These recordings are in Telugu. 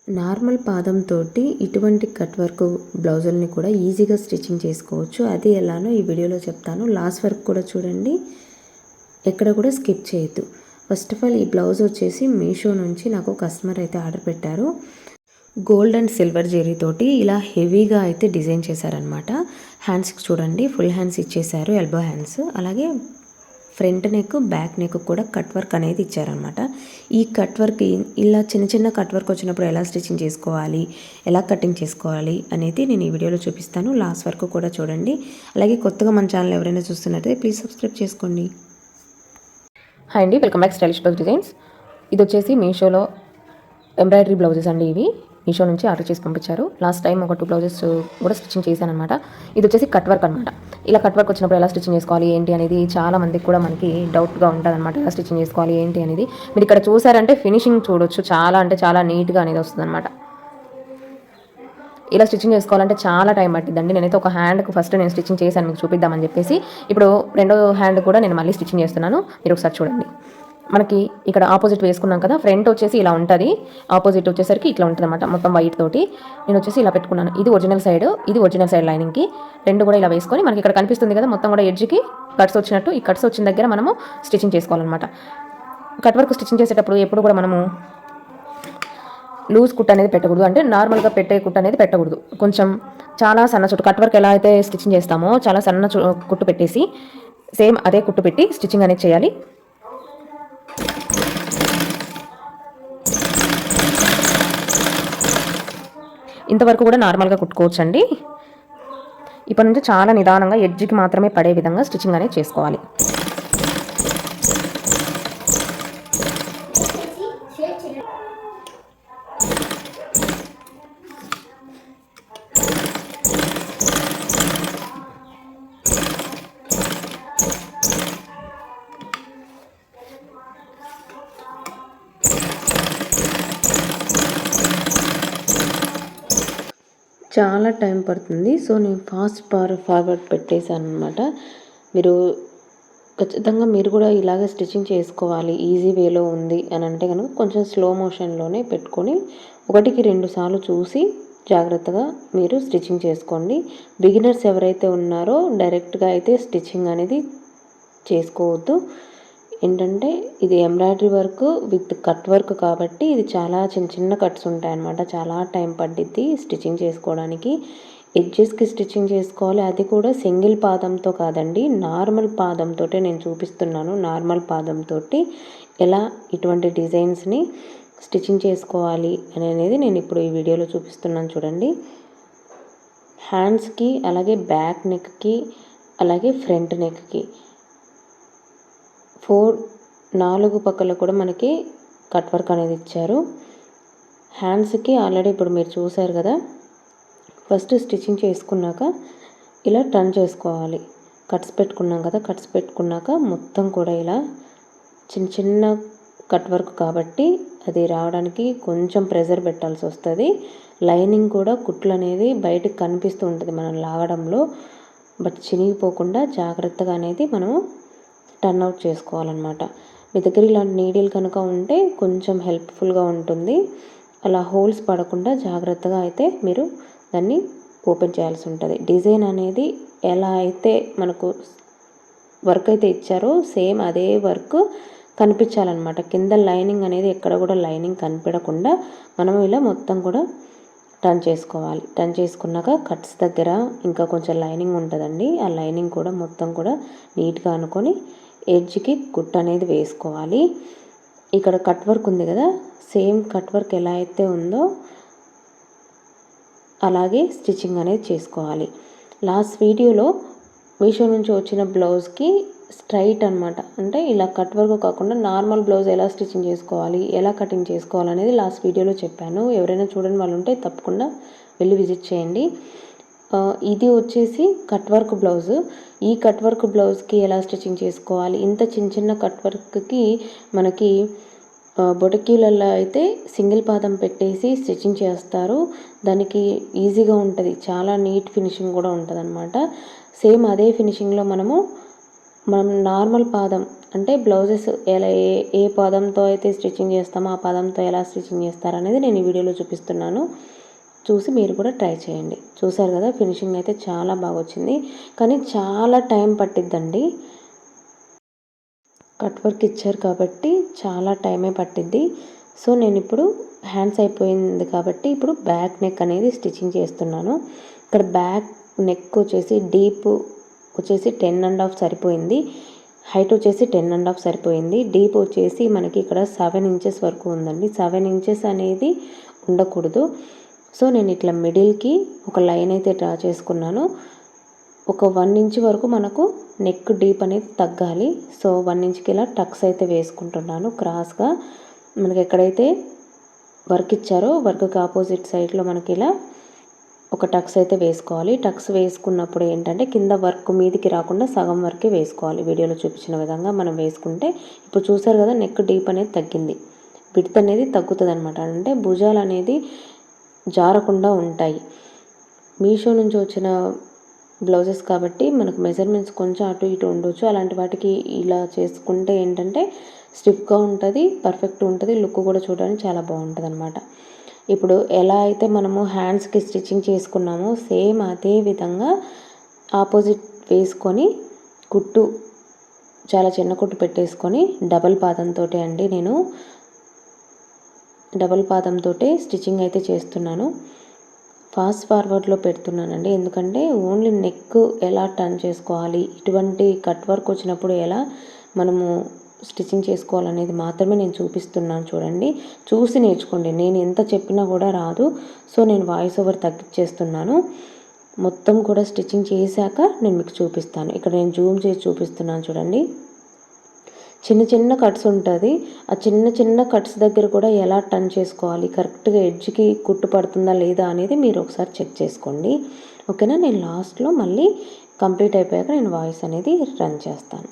నార్మల్ పాదంతో ఇటువంటి కట్ వర్క్ బ్లౌజుల్ని కూడా ఈజీగా స్టిచ్చింగ్ చేసుకోవచ్చు. అది ఎలానో ఈ వీడియోలో చెప్తాను. లాస్ట్ వరకు కూడా చూడండి, ఎక్కడ కూడా స్కిప్ చేయొద్దు. ఫస్ట్ ఆఫ్ ఆల్ ఈ బ్లౌజ్ వచ్చేసి మీషో నుంచి నాకు కస్టమర్ అయితే ఆర్డర్ పెట్టారు. గోల్డ్ అండ్ సిల్వర్ జెరీతోటి ఇలా హెవీగా అయితే డిజైన్ చేశారనమాట. హ్యాండ్స్కి చూడండి ఫుల్ హ్యాండ్స్ ఇచ్చేసారు, ఎల్బో హ్యాండ్స్. అలాగే ఫ్రంట్ నెక్ బ్యాక్ నెక్ కూడా కట్ వర్క్ అనేది ఇచ్చారనమాట. ఈ కట్ వర్క్ ఇలా చిన్న చిన్న కట్ వర్క్ వచ్చినప్పుడు ఎలా స్టిచ్చింగ్ చేసుకోవాలి, ఎలా కటింగ్ చేసుకోవాలి అనేది నేను ఈ వీడియోలో చూపిస్తాను. లాస్ట్ వరకు కూడా చూడండి. అలాగే కొత్తగా మన ఛానల్ ఎవరైనా చూస్తున్నట్టయితే ప్లీజ్ సబ్స్క్రైబ్ చేసుకోండి. హాయ్ అండి, welcome back stylish blouse designs. ఇది వచ్చేసి మీషోలో ఎంబ్రాయిడరీ బ్లౌజెస్ అండి. ఇవి మీషో నుంచి ఆర్డర్ చేసి పంపించారు. లాస్ట్ టైం ఒక 2 బ్లౌజెస్ కూడా స్టిచ్చింగ్ చేశాను అనమాట. ఇది వచ్చేసి కట్ వర్క్ అనమాట. ఇలా కట్ వర్క్ వచ్చినప్పుడు ఎలా స్టిచ్చింగ్ చేసుకోవాలి ఏంటి అనేది చాలా మందికి కూడా మనకి డౌట్గా ఉంటుంది అనమాట. ఎలా స్టిచ్చింగ్ చేసుకోవాలి ఏంటి అనేది మీరు ఇక్కడ చూసారంటే ఫినిషింగ్ చూడొచ్చు. చాలా అంటే చాలా నీట్గా అనేది వస్తుంది అనమాట. ఇలా స్టిచ్చింగ్ చేసుకోవాలంటే చాలా టైం పట్టిద్దండి. నేనైతే ఒక హ్యాండ్కి ఫస్ట్ నేను స్టిచ్చింగ్ చేశాను మీకు చూపిద్దామని చెప్పేసి. ఇప్పుడు రెండో హ్యాండ్ కూడా నేను మళ్ళీ స్టిచ్చింగ్ చేస్తున్నాను. మీరు ఒకసారి చూడండి. మనకి ఇక్కడ ఆపోజిట్ వేసుకున్నాం కదా, ఫ్రంట్ వచ్చేసి ఇలా ఉంటుంది, ఆపోజిట్ వచ్చేసరికి ఇట్లా ఉంటుంది అనమాట. మొత్తం వైట్ తోటి నేను వచ్చేసి ఇలా పెట్టుకున్నాను. ఇది ఒరిజినల్ సైడ్, ఇది ఒరిజినల్ సైడ్ లైనింగ్కి. రెండు కూడా ఇలా వేసుకొని మనకి ఇక్కడ కనిపిస్తుంది కదా మొత్తం కూడా ఎడ్జ్కి కట్స్ వచ్చినట్టు. ఈ కట్స్ వచ్చిన దగ్గర మనము స్టిచ్చింగ్ చేసుకోవాలన్నమాట. కట్ వర్క్ స్టిచ్చింగ్ చేసేటప్పుడు ఎప్పుడు కూడా మనము లూజ్ కుట్ అనేది పెట్టకూడదు, అంటే నార్మల్గా పెట్టే కుట్ అనేది పెట్టకూడదు. కొంచెం చాలా సన్న చుట్టు, కట్ వర్క్ ఎలా అయితే స్టిచ్చింగ్ చేస్తామో చాలా సన్న కుట్టు పెట్టేసి సేమ్ అదే కుట్టు పెట్టి స్టిచ్చింగ్ అనేది చేయాలి. ఇంతవరకు కూడా నార్మల్గా కుట్టుకోవచ్చు అండి. ఇప్పటి నుంచి చాలా నిదానంగా ఎడ్జ్కి మాత్రమే పడే విధంగా స్టిచ్చింగ్ అనేది చేసుకోవాలి. చాలా టైం పడుతుంది. సో నేను ఫార్వర్డ్ పెట్టేశాను అనమాట. మీరు ఖచ్చితంగా మీరు కూడా ఇలాగే స్టిచ్చింగ్ చేసుకోవాలి, ఈజీ వేలో ఉంది అని అంటే కనుక కొంచెం స్లో మోషన్లోనే పెట్టుకొని 1కి 2 సార్లు చూసి జాగ్రత్తగా మీరు స్టిచ్చింగ్ చేసుకోండి. బిగినర్స్ ఎవరైతే ఉన్నారో డైరెక్ట్గా అయితే స్టిచ్చింగ్ అనేది చేసుకోవద్దు. ఏంటంటే ఇది embroidery work with cut work కాబట్టి ఇది చాలా చిన్న చిన్న కట్స్ ఉంటాయన్నమాట. చాలా టైం పట్టిద్ది స్టిచ్చింగ్ చేసుకోవడానికి. ఎడ్జెస్కి స్టిచ్చింగ్ చేసుకోవాలి, అది కూడా సింగిల్ పాదంతో కాదండి, నార్మల్ పాదంతో నేను చూపిస్తున్నాను. నార్మల్ పాదంతో ఎలా ఇటువంటి డిజైన్స్ని స్టిచ్చింగ్ చేసుకోవాలి అనేది నేను ఇప్పుడు ఈ వీడియోలో చూపిస్తున్నాను చూడండి. హ్యాండ్స్కి, అలాగే బ్యాక్ నెక్కి, అలాగే ఫ్రంట్ నెక్కి 4 పక్కల కూడా మనకి కట్ వర్క్ అనేది ఇచ్చారు. హ్యాండ్స్కి ఆల్రెడీ ఇప్పుడు మీరు చూసారు కదా, ఫస్ట్ స్టిచ్చింగ్ చేసుకున్నాక ఇలా టర్న్ చేసుకోవాలి. కట్స్ పెట్టుకున్నాం కదా, కట్స్ పెట్టుకున్నాక మొత్తం కూడా ఇలా చిన్న చిన్న కట్ వర్క్ కాబట్టి అది రావడానికి కొంచెం ప్రెజర్ పెట్టాల్సి వస్తుంది. లైనింగ్ కూడా కుట్లు అనేది బయటకు కనిపిస్తూ ఉంటుంది మనం లాగడంలో, బట్ చినిగిపోకుండా జాగ్రత్తగా అనేది మనము టర్న్ అవుట్ చేసుకోవాలన్నమాట. మీ దగ్గర ఇలాంటి నీడిల్ కనుక ఉంటే కొంచెం హెల్ప్ఫుల్గా ఉంటుంది. అలా హోల్స్ పడకుండా జాగ్రత్తగా అయితే మీరు దాన్ని ఓపెన్ చేయాల్సి ఉంటుంది. డిజైన్ అనేది ఎలా అయితే మనకు వర్క్ అయితే ఇచ్చారో సేమ్ అదే వర్క్ కనిపించాలన్నమాట. కింద లైనింగ్ అనేది ఎక్కడ కూడా లైనింగ్ కనిపించకుండా మనం ఇలా మొత్తం కూడా టర్న్ చేసుకోవాలి. టర్న్ చేసుకున్నాక కట్స్ దగ్గర ఇంకా కొంచెం లైనింగ్ ఉంటుందండి, ఆ లైనింగ్ కూడా మొత్తం కూడా నీట్గా అనుకొని ఎడ్జ్కి కుట్ అనేది వేసుకోవాలి. ఇక్కడ కట్ వర్క్ ఉంది కదా, సేమ్ కట్ వర్క్ ఎలా అయితే ఉందో అలాగే స్టిచ్చింగ్ అనేది చేసుకోవాలి. లాస్ట్ వీడియోలో మీషో నుంచి వచ్చిన బ్లౌజ్కి స్ట్రైట్ అనమాట, అంటే ఇలా కట్ వర్క్ కాకుండా నార్మల్ బ్లౌజ్ ఎలా స్టిచ్చింగ్ చేసుకోవాలి, ఎలా కటింగ్ చేసుకోవాలి అనేది లాస్ట్ వీడియోలో చెప్పాను. ఎవరైనా చూడని వాళ్ళు ఉంటే తప్పకుండా వెళ్ళి విజిట్ చేయండి. ఇది వచ్చేసి కట్ వర్క్ బ్లౌజ్. ఈ కట్ వర్క్ బ్లౌజ్కి ఎలా స్టిచ్చింగ్ చేసుకోవాలి, ఇంత చిన్న చిన్న కట్ వర్క్కి మనకి బొటకీలలో అయితే సింగిల్ పాదం పెట్టేసి స్టిచ్చింగ్ చేస్తారు. దానికి ఈజీగా ఉంటుంది, చాలా నీట్ ఫినిషింగ్ కూడా ఉంటుంది అనమాట. సేమ్ అదే ఫినిషింగ్లో మనము మనం నార్మల్ పాదం అంటే బ్లౌజెస్ ఎలా ఏ పాదంతో అయితే స్టిచ్చింగ్ చేస్తామో ఆ పాదంతో ఎలా స్టిచ్చింగ్ చేస్తారనేది నేను ఈ వీడియోలో చూపిస్తున్నాను. చూసి మీరు కూడా ట్రై చేయండి. చూసారు కదా, ఫినిషింగ్ అయితే చాలా బాగా వచ్చింది. కానీ చాలా టైం పట్టిద్దండి. కట్ వర్క్ ఇచ్చారు కాబట్టి చాలా టైమే పట్టిద్ది. సో నేను ఇప్పుడు హ్యాండ్స్ అయిపోయింది కాబట్టి ఇప్పుడు బ్యాక్ నెక్ అనేది స్టిచ్చింగ్ చేస్తున్నాను. ఇక్కడ బ్యాక్ నెక్ వచ్చేసి డీప్ వచ్చేసి 10.5 సరిపోయింది. హైట్ వచ్చేసి 10.5 సరిపోయింది. డీప్ వచ్చేసి మనకి ఇక్కడ 7 ఇంచెస్ వరకు ఉందండి. 7 ఇంచెస్ అనేది ఉండకూడదు. సో నేను ఇట్లా మిడిల్కి ఒక లైన్ అయితే డ్రా చేసుకున్నాను. ఒక 1 ఇంచ్ వరకు మనకు నెక్ డీప్ అనేది తగ్గాలి. సో 1 ఇంచ్కి ఇలా టక్స్ అయితే వేసుకుంటున్నాను క్రాస్గా. మనకి ఎక్కడైతే వర్క్ ఇచ్చారో వర్క్కి ఆపోజిట్ సైడ్లో మనకి ఇలా ఒక టక్స్ అయితే వేసుకోవాలి. టక్స్ వేసుకున్నప్పుడు ఏంటంటే కింద వర్క్ మీదికి రాకుండా సగం వరకే వేసుకోవాలి. వీడియోలో చూపించిన విధంగా మనం వేసుకుంటే ఇప్పుడు చూసారు కదా, నెక్ డీప్ అనేది తగ్గింది. విడ్త్ అనేది తగ్గుతుంది అనమాట. అంటే భుజాలు అనేది జారకుండా ఉంటాయి. మీషో నుంచి వచ్చిన బ్లౌజెస్ కాబట్టి మనకు మెజర్మెంట్స్ కొంచెం అటు ఇటు ఉండొచ్చు. అలాంటి వాటికి ఇలా చేసుకుంటే ఏంటంటే స్టిఫ్గా ఉంటుంది, పర్ఫెక్ట్ ఉంటుంది, లుక్ కూడా చూడడానికి చాలా బాగుంటుంది అనమాట. ఇప్పుడు ఎలా అయితే మనము హ్యాండ్స్కి స్టిచ్చింగ్ చేసుకున్నామో సేమ్ అదే విధంగా ఆపోజిట్ వేసుకొని కుట్టు చాలా చిన్న కుట్టు పెట్టేసుకొని డబల్ పాదంతో అండి నేను డబల్ పాదంతో స్టిచ్చింగ్ అయితే చేస్తున్నాను. ఫాస్ట్ ఫార్వర్డ్లో పెడుతున్నానండి. ఎందుకంటే ఓన్లీ నెక్ ఎలా టర్న్ చేసుకోవాలి, ఇటువంటి కట్ వర్క్ వచ్చినప్పుడు ఎలా మనము స్టిచ్చింగ్ చేసుకోవాలనేది మాత్రమే నేను చూపిస్తున్నాను. చూడండి, చూసి నేర్చుకోండి. నేను ఎంత చెప్పినా కూడా రాదు. సో నేను వాయిస్ ఓవర్ తగ్గించేస్తున్నాను. మొత్తం కూడా స్టిచ్చింగ్ చేశాక నేను మీకు చూపిస్తాను. ఇక్కడ నేను జూమ్ చేసి చూపిస్తున్నాను చూడండి. చిన్న చిన్న కట్స్ ఉంటుంది. ఆ చిన్న చిన్న కట్స్ దగ్గర కూడా ఎలా టర్న్ చేసుకోవాలి, కరెక్ట్గా ఎడ్జ్కి కుట్టు పడుతుందా లేదా అనేది మీరు ఒకసారి చెక్ చేసుకోండి. ఓకేనా. నేను లాస్ట్లో మళ్ళీ కంప్లీట్ అయిపోయాక నేను వాయిస్ అనేది రన్ చేస్తాను.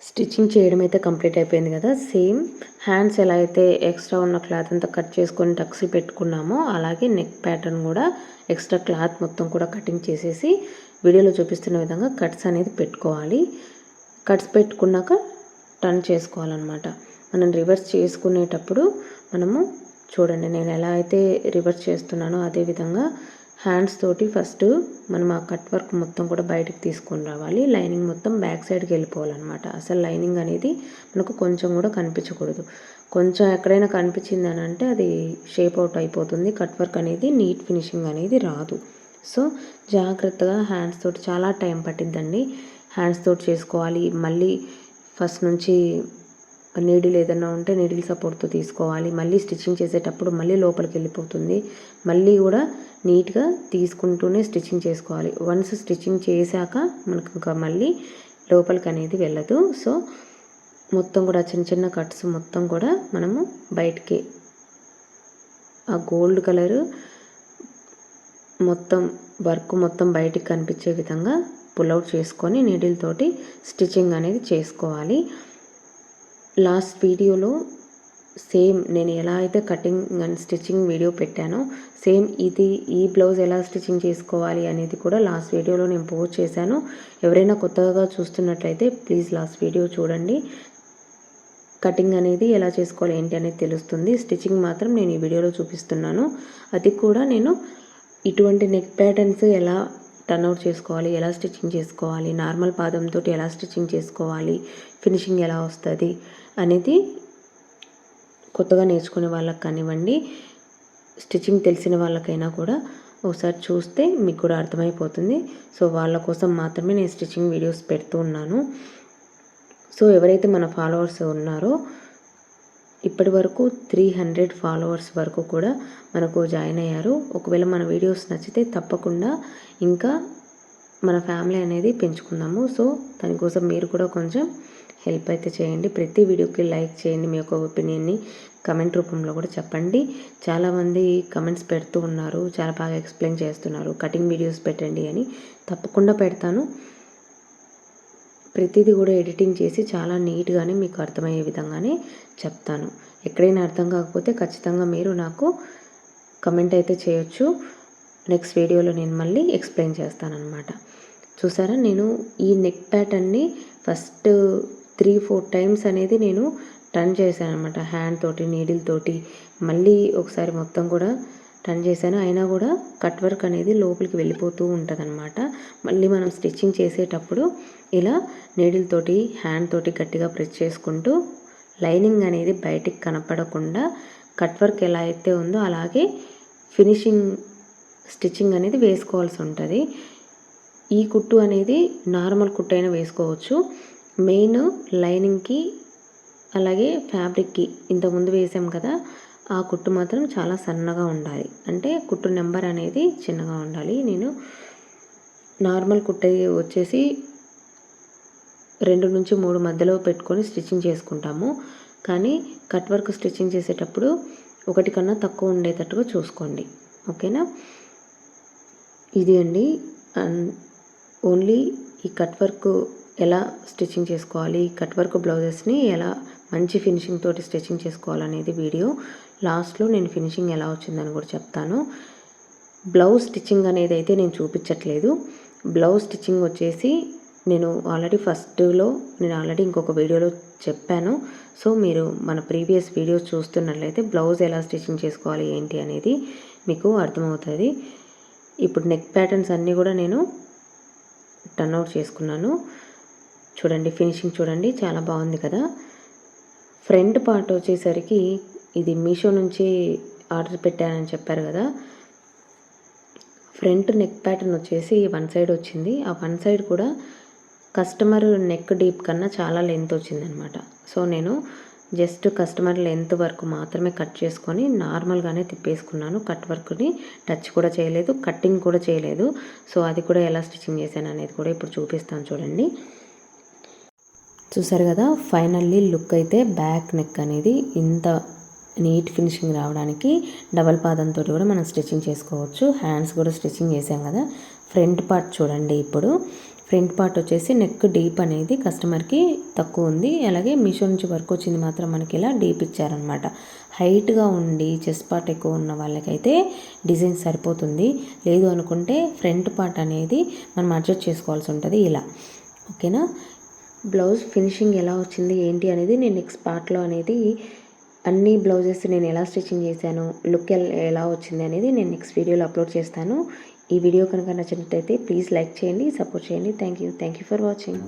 స్టిచ్చింగ్ చేయడం అయితే కంప్లీట్ అయిపోయింది కదా. సేమ్ హ్యాండ్స్ ఎలా అయితే ఎక్స్ట్రా ఉన్న క్లాత్ అంతా కట్ చేసుకొని టక్స్ పెట్టుకున్నామో అలాగే నెక్ ప్యాటర్న్ కూడా ఎక్స్ట్రా క్లాత్ మొత్తం కూడా కటింగ్ చేసేసి వీడియోలో చూపిస్తున్న విధంగా కట్స్ అనేది పెట్టుకోవాలి. కట్స్ పెట్టుకున్నాక టర్న్ చేసుకోవాలన్నమాట. మనం రివర్స్ చేసుకునేటప్పుడు మనము చూడండి, నేను ఎలా అయితే రివర్స్ చేస్తున్నానో అదేవిధంగా హ్యాండ్స్ తోటి ఫస్ట్ మనం ఆ కట్ వర్క్ మొత్తం కూడా బయటకు తీసుకొని రావాలి. లైనింగ్ మొత్తం బ్యాక్ సైడ్కి వెళ్ళిపోవాలన్నమాట. అసలు లైనింగ్ అనేది మనకు కొంచెం కూడా కనిపించకూడదు. కొంచెం ఎక్కడైనా కనిపించింది అని అంటే అది షేప్ అవుట్ అయిపోతుంది. కట్ వర్క్ అనేది నీట్ ఫినిషింగ్ అనేది రాదు. సో జాగ్రత్తగా హ్యాండ్స్ తోటి చాలా టైం పట్టిద్దండి. హ్యాండ్స్ తోటి చేసుకోవాలి. మళ్ళీ ఫస్ట్ నుంచి నీడిల్ ఏదైనా ఉంటే నీడిల్ సపోర్ట్తో తీసుకోవాలి. మళ్ళీ స్టిచ్చింగ్ చేసేటప్పుడు మళ్ళీ లోపలికి వెళ్ళిపోతుంది. మళ్ళీ కూడా నీట్గా తీసుకుంటూనే స్టిచ్చింగ్ చేసుకోవాలి. వన్స్ స్టిచ్చింగ్ చేశాక మనకు ఇంకా మళ్ళీ లోపలికి అనేది వెళ్ళదు. సో మొత్తం కూడా చిన్న చిన్న కట్స్ మొత్తం కూడా మనము బయటికి ఆ గోల్డ్ కలరు మొత్తం వర్క్ మొత్తం బయటికి కనిపించే విధంగా పుల్అవుట్ చేసుకొని నీడిల్ తోటి స్టిచ్చింగ్ అనేది చేసుకోవాలి. లాస్ట్ వీడియోలో సేమ్ నేను ఎలా అయితే కటింగ్ అండ్ స్టిచ్చింగ్ వీడియో పెట్టానో సేమ్ ఈ బ్లౌజ్ ఎలా స్టిచ్చింగ్ చేసుకోవాలి అనేది కూడా లాస్ట్ వీడియోలో నేను పోస్ట్ చేశాను. ఎవరైనా కొత్తగా చూస్తున్నట్లయితే ప్లీజ్ లాస్ట్ వీడియో చూడండి. కటింగ్ అనేది ఎలా చేసుకోవాలి ఏంటి అనేది తెలుస్తుంది. స్టిచ్చింగ్ మాత్రం నేను ఈ వీడియోలో చూపిస్తున్నాను. అది కూడా నేను ఇటువంటి నెక్ ప్యాటర్న్స్ ఎలా టర్న్అవుట్ చేసుకోవాలి, ఎలా స్టిచ్చింగ్ చేసుకోవాలి, నార్మల్ పాదంతో ఎలా స్టిచ్చింగ్ చేసుకోవాలి, ఫినిషింగ్ ఎలా వస్తుంది అనేది కొత్తగా నేర్చుకునే వాళ్ళకి కానివ్వండి, స్టిచ్చింగ్ తెలిసిన వాళ్ళకైనా కూడా ఒకసారి చూస్తే మీకు కూడా అర్థమైపోతుంది. సో వాళ్ళ కోసం మాత్రమే నేను స్టిచ్చింగ్ వీడియోస్ పెడుతూ ఉన్నాను. సో ఎవరైతే మన ఫాలోవర్స్ ఉన్నారో ఇప్పటి వరకు 300 ఫాలోవర్స్ వరకు కూడా మనకు జాయిన్ అయ్యారు. ఒకవేళ మన వీడియోస్ నచ్చితే తప్పకుండా ఇంకా మన ఫ్యామిలీ అనేది పెంచుకుందాము. సో దానికోసం మీరు కూడా కొంచెం హెల్ప్ అయితే చేయండి. ప్రతి వీడియోకి లైక్ చేయండి. మీ యొక్క ఒపీనియన్ని కమెంట్ రూపంలో కూడా చెప్పండి. చాలామంది కమెంట్స్ పెడుతూ ఉన్నారు, చాలా బాగా ఎక్స్ప్లెయిన్ చేస్తున్నారు, కటింగ్ వీడియోస్ పెట్టండి అని. తప్పకుండా పెడతాను. ప్రతిదీ కూడా ఎడిటింగ్ చేసి చాలా నీట్గానే మీకు అర్థమయ్యే విధంగానే చెప్తాను. ఎక్కడైనా అర్థం కాకపోతే ఖచ్చితంగా మీరు నాకు కమెంట్ అయితే చేయొచ్చు. నెక్స్ట్ వీడియోలో నేను మళ్ళీ ఎక్స్ప్లెయిన్ చేస్తానన్నమాట. చూసారా, నేను ఈ నెక్ ప్యాటర్న్ని ఫస్ట్ 3-4 టైమ్స్ అనేది నేను టర్న్ చేశాను అనమాట. హ్యాండ్ తోటి నీడిల్ తోటి మళ్ళీ ఒకసారి మొత్తం కూడా టర్న్ చేశాను. అయినా కూడా కట్ వర్క్ అనేది లోపలికి వెళ్ళిపోతూ ఉంటుందన్నమాట. మళ్ళీ మనం స్టిచ్చింగ్ చేసేటప్పుడు ఇలా నీడిల్ తోటి హ్యాండ్ తోటి గట్టిగా ప్రెస్ చేసుకుంటూ లైనింగ్ అనేది బయటికి కనపడకుండా కట్ వర్క్ ఎలా అయితే ఉందో అలాగే ఫినిషింగ్ స్టిచ్చింగ్ అనేది వేసుకోవాల్సి ఉంటుంది. ఈ కుట్టు అనేది నార్మల్ కుట్టు అయినా వేసుకోవచ్చు. మెయిన్ లైనింగ్కి అలాగే ఫ్యాబ్రిక్కి ఇంతకుముందు వేసాం కదా, ఆ కుట్టు మాత్రం చాలా సన్నగా ఉండాలి. అంటే కుట్టు నెంబర్ అనేది చిన్నగా ఉండాలి. నేను నార్మల్ కుట్టు వచ్చేసి 2 నుంచి 3 మధ్యలో పెట్టుకొని స్టిచ్చింగ్ చేసుకుంటాము. కానీ కట్ వర్క్ స్టిచ్చింగ్ చేసేటప్పుడు 1 కన్నా తక్కువ ఉండేటట్టుగా చూసుకోండి. ఓకేనా? ఇది అండి ఓన్లీ ఈ కట్ వర్క్ ఎలా స్టిచ్చింగ్ చేసుకోవాలి, కట్ వర్క్ బ్లౌజెస్ని ఎలా మంచి ఫినిషింగ్ తోటి స్టిచ్చింగ్ చేసుకోవాలనేది వీడియో. లాస్ట్లో నేను ఫినిషింగ్ ఎలా వచ్చిందని కూడా చెప్తాను. బ్లౌజ్ స్టిచ్చింగ్ అనేది అయితే నేను చూపించట్లేదు. బ్లౌజ్ స్టిచ్చింగ్ వచ్చేసి నేను ఆల్రెడీ ఇంకొక వీడియోలో చెప్పాను. సో మీరు మన ప్రీవియస్ వీడియోస్ చూస్తున్నట్లయితే బ్లౌజ్ ఎలా స్టిచ్చింగ్ చేసుకోవాలి ఏంటి అనేది మీకు అర్థమవుతుంది. ఇప్పుడు నెక్ ప్యాటర్న్స్ అన్నీ కూడా నేను టర్న్అవుట్ చేసుకున్నాను. చూడండి, ఫినిషింగ్ చూడండి, చాలా బాగుంది కదా. ఫ్రంట్ పార్ట్ వచ్చేసరికి ఇది మీషో నుంచి ఆర్డర్ పెట్టానని చెప్పారు కదా. ఫ్రంట్ నెక్ ప్యాటర్న్ వచ్చేసి 1 సైడ్ వచ్చింది. ఆ 1 సైడ్ కూడా కస్టమర్ నెక్ డీప్ కన్నా చాలా లెంత్ వచ్చిందనమాట. సో నేను జస్ట్ కస్టమర్ లెంత్ వరకు మాత్రమే కట్ చేసుకొని నార్మల్గానే తిప్పేసుకున్నాను. కట్ వర్క్ని టచ్ కూడా చేయలేదు, కట్టింగ్ కూడా చేయలేదు. సో అది కూడా ఎలా స్టిచ్చింగ్ చేశాను అనేది కూడా ఇప్పుడు చూపిస్తాను చూడండి. చూసారు కదా, ఫైనల్లీ లుక్ అయితే బ్యాక్ నెక్ అనేది ఇంత నీట్ ఫినిషింగ్ రావడానికి డబల్ పాదంతో కూడా మనం స్టిచ్చింగ్ చేసుకోవచ్చు. హ్యాండ్స్ కూడా స్టిచ్చింగ్ చేసాం కదా. ఫ్రంట్ పార్ట్ చూడండి. ఇప్పుడు ఫ్రంట్ పార్ట్ వచ్చేసి నెక్ డీప్ అనేది కస్టమర్కి తక్కువ ఉంది. అలాగే మీషో నుంచి వర్క్ వచ్చింది మాత్రం మనకి ఇలా డీప్ ఇచ్చారనమాట. హైట్గా ఉండి చెస్ట్ పార్ట్ ఎక్కువ ఉన్న వాళ్ళకైతే డిజైన్ సరిపోతుంది. లేదు అనుకుంటే ఫ్రంట్ పార్ట్ అనేది మనం అడ్జస్ట్ చేసుకోవాల్సి ఉంటుంది ఇలా. ఓకేనా? బ్లౌజ్ ఫినిషింగ్ ఎలా వచ్చింది ఏంటి అనేది నేను నెక్స్ట్ పార్ట్లో అనేది అన్ని బ్లౌజెస్ నేను ఎలా స్టిచ్చింగ్ చేశాను, లుక్ ఎలా వచ్చింది అనేది నేను నెక్స్ట్ వీడియోలో అప్లోడ్ చేస్తాను. ఈ వీడియో కనుక నచ్చినట్టయితే ప్లీజ్ లైక్ చేయండి, సపోర్ట్ చేయండి. Thank you for watching.